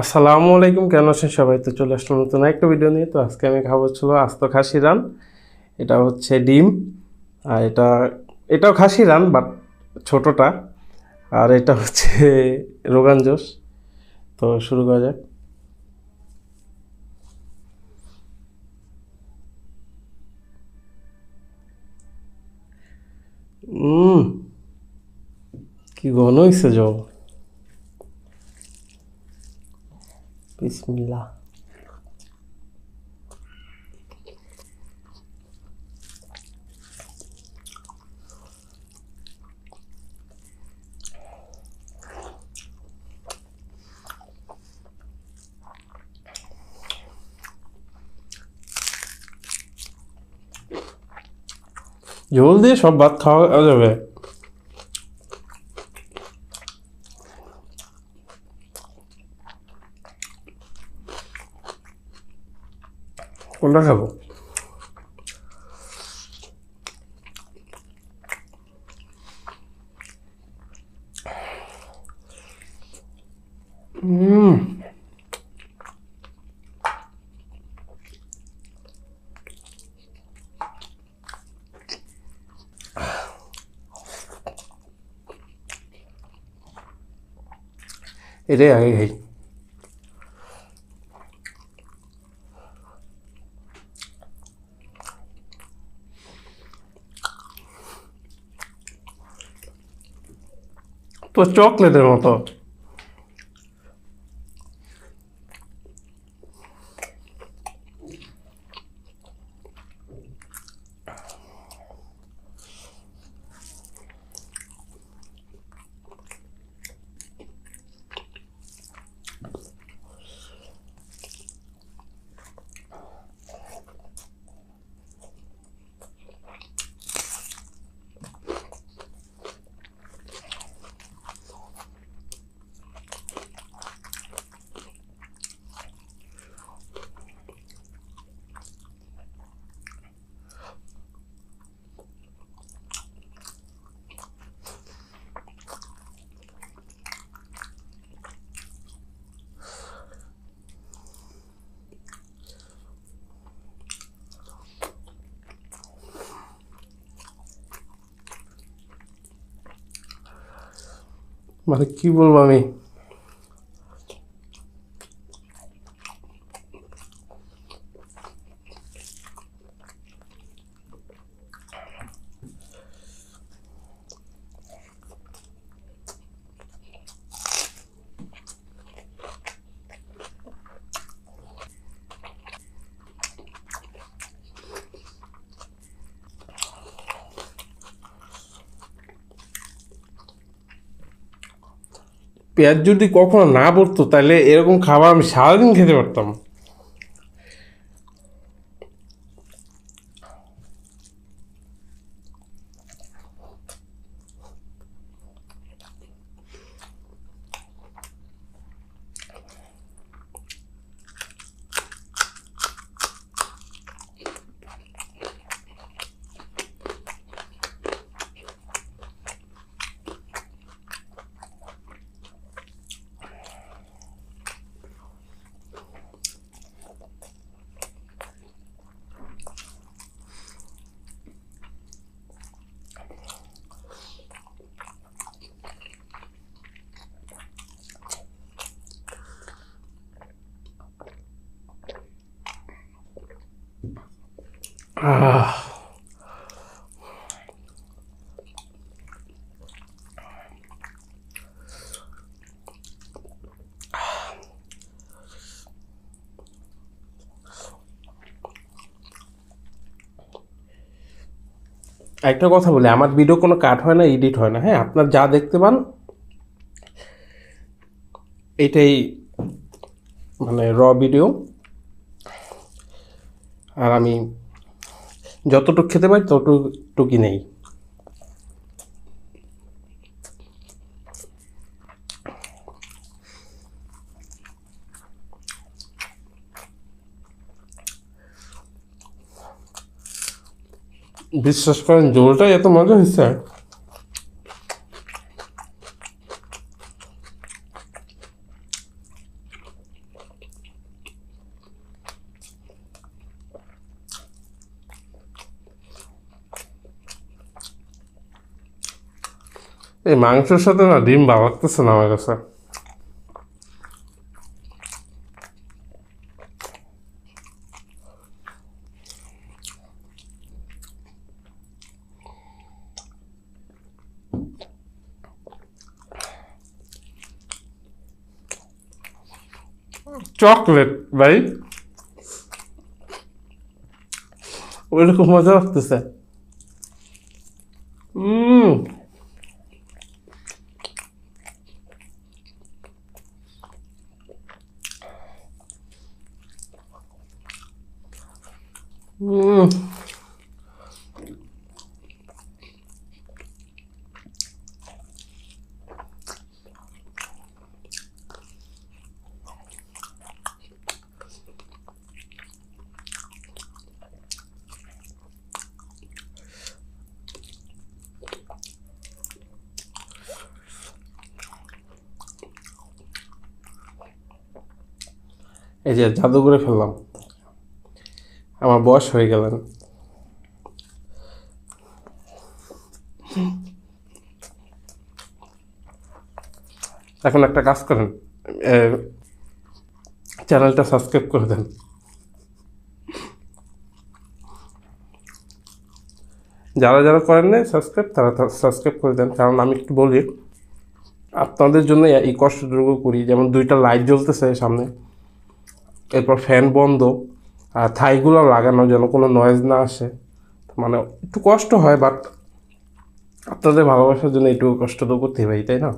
আসসালামু আলাইকুম, কেন আছেন সবাই? তো চলে আসলাম নতুন একটা ভিডিও নিয়ে। তো আজকে আমি খাবো ছিল আস্ত খাসি রান। এটা হচ্ছে ডিম, আর এটাও খাসি রান বাট ছোটটা। আর এটা হচ্ছে রোগান জোশ। তো শুরু করা যাক। উম কি ঘন হয়েছে জল। বিসমিল্লাহ। ঝোল দিয়ে সব ভাত খাওয়া যাবে। কোনটা খাবো? হুম, এটাই আগে খাই। তো চকলেটের মতো। মানে কি বলবো আমি। পেঁয়াজ যদি কখনো না পড়তো তাহলে এরকম খাবার আমি সারাদিন খেতে পারতাম। আহ একটা কথা বলি, আমার ভিডিও কোনো কাট হয় না, এডিট হয় না। হ্যাঁ, আপনার যা দেখতে পান এটাই মানে র ভিডিও। আর আমি যতটুকু খেতে পারি ততটুকুই নেই। বিশ্বাস করেন, ঝোলটাই এত মজা হয়েছে। এই মাংসের সাথে না ডিম ভালো লাগতেছে না আমার কাছে। চকলেট ভাই, ওইরকম মজা লাগতেছে। হুম, হুম। এই যে জাদু করে ফেললাম, আমার বয়স হয়ে গেলেন। এখন একটা কাজ করেন, চ্যানেলটা সাবস্ক্রাইব করে দেন। যারা যারা করেন নাই সাবস্ক্রাইব, তারা সাবস্ক্রাইব করে দেন। কারণ আমি একটু বলি, আপনাদের জন্য এই কষ্টটুকু করি। যেমন 2টা লাইট জ্বলতেছে সামনে, এরপর ফ্যান বন্ধ, আর থাইগুলো লাগানো যেন কোনো নয়েজ না আসে। মানে একটু কষ্ট হয়, বাট আপনাদের ভালোবাসার জন্য একটু কষ্ট তো করতেই পারি, তাই না?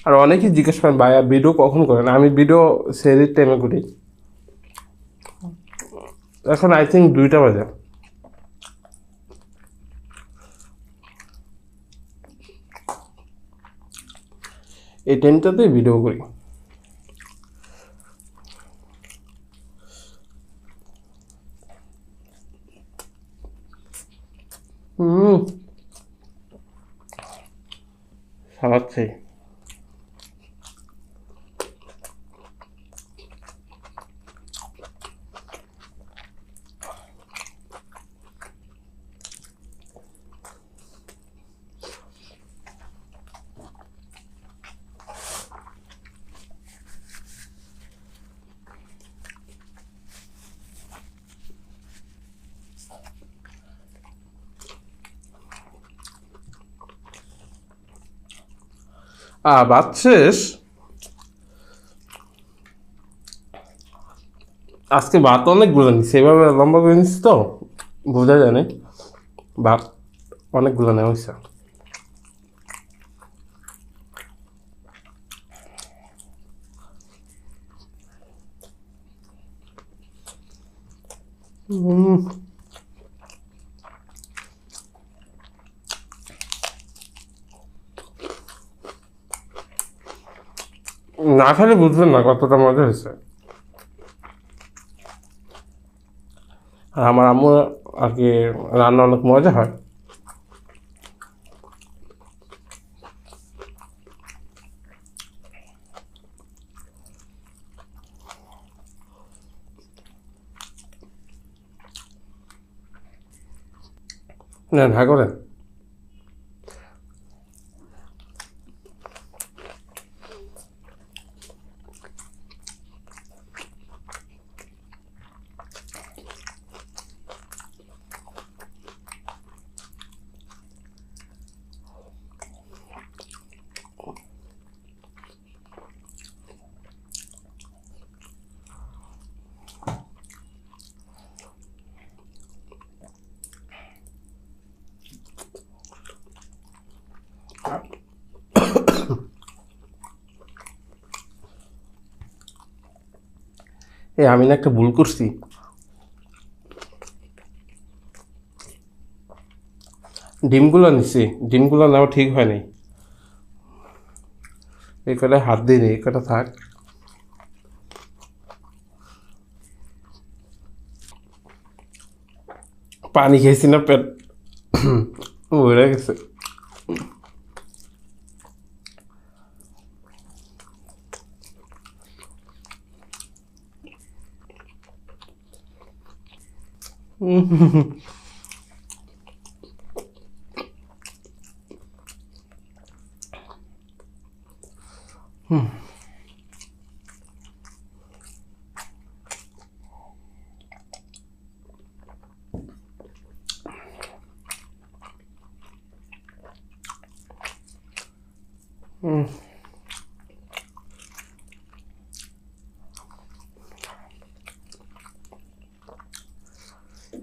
আর অনেকেই জিজ্ঞেস করেন ভাইয়া ভিডিও কখন করেন। আমি ভিডিও সেরির টাইমে করি। এখন আই থিঙ্ক 2টা বাজে। এই টাইমটাতেই ভিডিও করি। হুম, সালাদ খাই। ভাত শেষ। আজকে ভাত অনেকগুলো নিচ্ছি, এভাবে লম্বা করে নিচ্ছি তো বোঝা যায় না। ভাত অনেকগুলো নেওয়া হয়েছে। না খেলে বুঝবেন না কতটা মজা হয়েছে। আর আমার আম্মু আর কি রান্না অনেক মজা হয়। নেন, হ্যাঁ করেন। আমি না একটা ভুল করছি। ডিমগুলো নিছি, ডিমগুলো নেওয়া ঠিক হয় নাই। এই কটা হাত দিইনি, এই কটা থাক। পানি খেয়েছি না, পেট ভরে গেছে।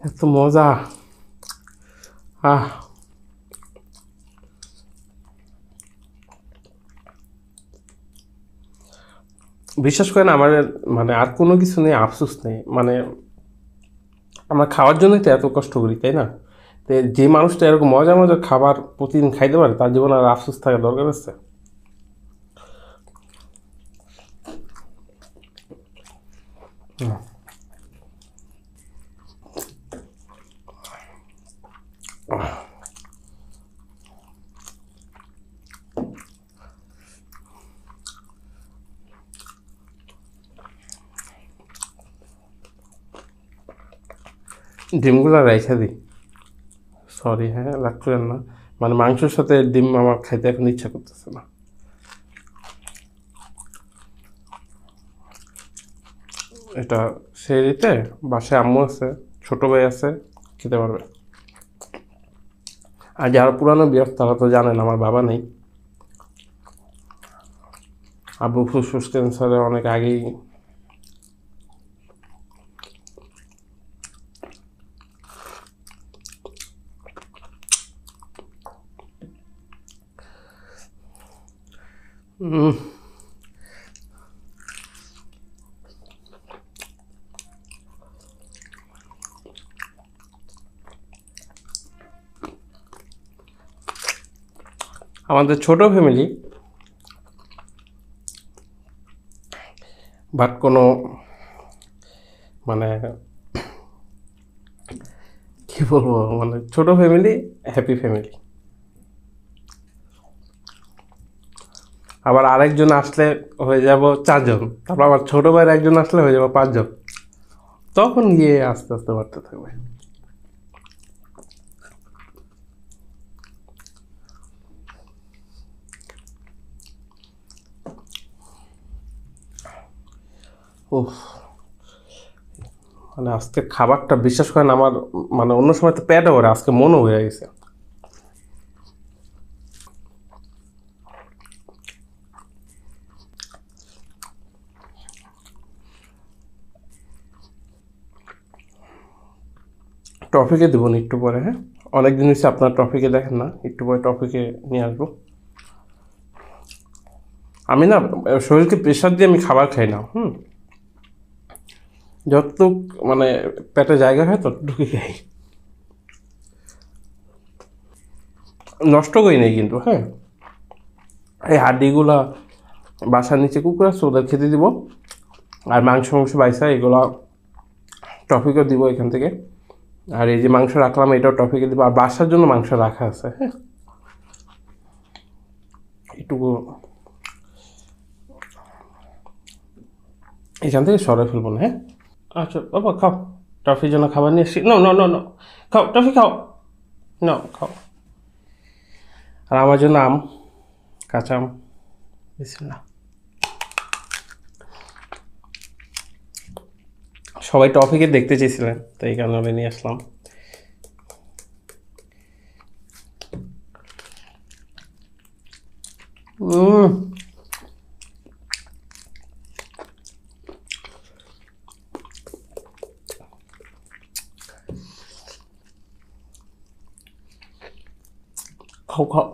এত মজা। আহ বিশ্বাস করেন আমার মানে আর কোনো কিছু নেই, আফসোস নেই। মানে আমরা খাওয়ার জন্যই তো এত কষ্ট করি, তাই না? তো যে মানুষটা এরকম মজা মজার খাবার প্রতিদিন খাইতে পারে তার জীবনে আর আফসোস থাকার দরকার আছে? ডিমগুলো রেখে দিই, সরি, হ্যাঁ রাগ করেন না। মানে মাংসের সাথে ডিম আমার খাইতে এখন ইচ্ছা করতেছে না। এটা সেই দিতে বাসায় আম্মু আছে, ছোট ভাই আছে, খেতে পারবে। আর যারা পুরানো বিয়ার তারা তো জানেন আমার বাবা নেই, আব্বু ফুসফুস ক্যান্সারে অনেক আগেই। আমাদের ছোট ফ্যামিলি, বাট কোনো মানে কি বলবো, মানে ছোট ফ্যামিলি, হ্যাপি ফ্যামিলি। আবার আরেকজন আসলে হয়ে যাব 4 জন, তারপর আবার ছোট ভাইয়ের একজন আসলে হয়ে যাব 5 জন, তখন গিয়ে আস্তে আস্তে বাড়তে থাকবে। উফ, মানে আজকে খাবারটা বিশ্বাস করেন আমার, মানে অন্য সময় তো পেটও ভরে, আজকে মনও হয়ে গেছে। টপিকে দেবো না একটু পরে, হ্যাঁ? অনেক দিন হচ্ছে আপনার টপিকে দেখেন না, একটু পরে টপিকে নিয়ে আসবো। আমি না শরীরকে প্রেশার দিয়ে আমি খাবার খাই না, যতটুক মানে পেটে জায়গা হয় ততটুকুই খাই, নষ্ট করি নাই কিন্তু, হ্যাঁ। এই হাড্ডিগুলা বাসার নিচে কুকুর আছে, ওদের খেতে দিব। আর মাংস মাংস বাইসা এগুলা টপিকও দিব এখান থেকে। আর এই যে মাংস রাখলাম এটাও টপিকে দিব। আর বাসার জন্য মাংস রাখা আছে, হ্যাঁ, এটুকু এখান থেকে সরে ফেলবো না, হ্যাঁ। আচ্ছা বাবা খাও, টফির জন্য খাবার নিয়ে এসছি। নো নো নো নো, খাও টফি খাও, নো খাও। আর আমার জন্য আম, কাঁচা আম, বিসমিল্লাহ। সবাই টপিকে দেখতে চেয়েছিলেন, তো এই কারণে আমি নিয়ে আসলাম। খাও খাও।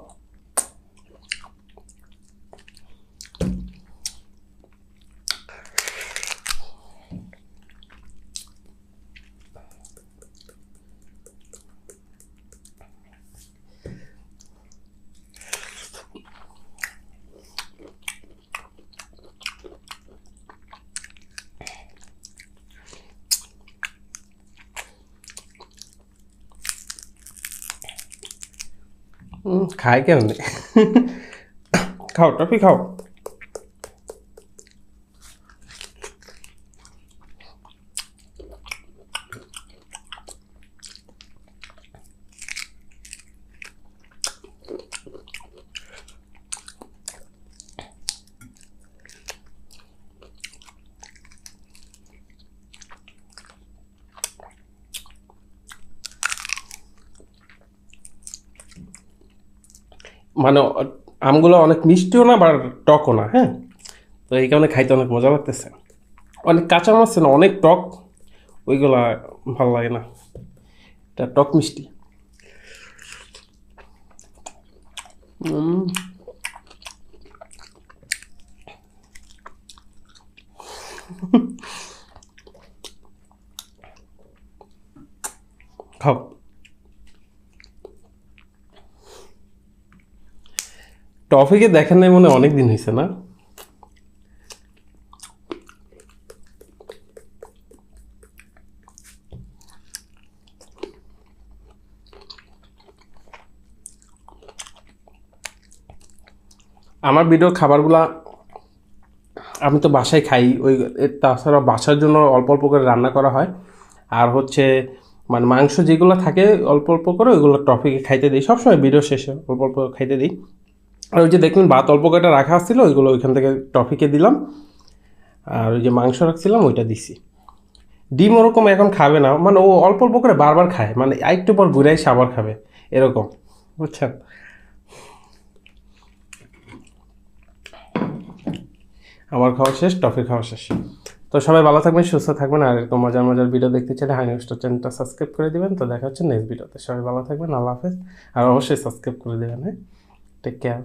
খায় কেমনি? খাও টফি খাও। মানে আমগুলো অনেক মিষ্টিও না বা টকও না, হ্যাঁ। তো এই কারণে খাইতে অনেক মজা লাগতেছে। অনেক কাঁচা মাছ না, অনেক টক, ওইগুলা ভালো লাগে না। এটা টক মিষ্টি। খাও। টফিকে দেখেন নাই মনে হয় অনেক দিন হয়েছে না? আমার ভিডিওর খাবারগুলা আমি তো বাসায় খাই, ওই তাছাড়া বাসার জন্য অল্প অল্প করে রান্না করা হয়। আর হচ্ছে মানে মাংস যেগুলো থাকে অল্প অল্প করে ওইগুলো টফিকে খাইতে দিই, সবসময় ভিডিও শেষে অল্প অল্প খাইতে দিই। আর ওই যে দেখবেন ভাত অল্প কয়টা রাখা আসছিল, ওইগুলো ওইখান থেকে টফিকে দিলাম। আর ওই যে মাংস রাখছিলাম ওইটা দিছি। ডিম ওরকম এখন খাবে না, মানে ও অল্প অল্প করে বারবার খায়, মানে একটু পর ঘুরে এসে আবার খাবে এরকম, বুঝছেন। আমার খাওয়া শেষ, টফি খাওয়া শেষ। তো সবাই ভালো থাকবেন, সুস্থ থাকবেন। আর এরকম মজার মজার ভিডিও দেখতে চাইলে হাই নিউজ চ্যানেলটা সাবস্ক্রাইব করে দিবেন। তো দেখা হচ্ছে নেক্সট ভিডিওতে। সবাই ভালো থাকবেন, আল্লাহ হাফেজ। আর অবশ্যই সাবস্ক্রাইব করে দেবেন, হ্যাঁ। Take care.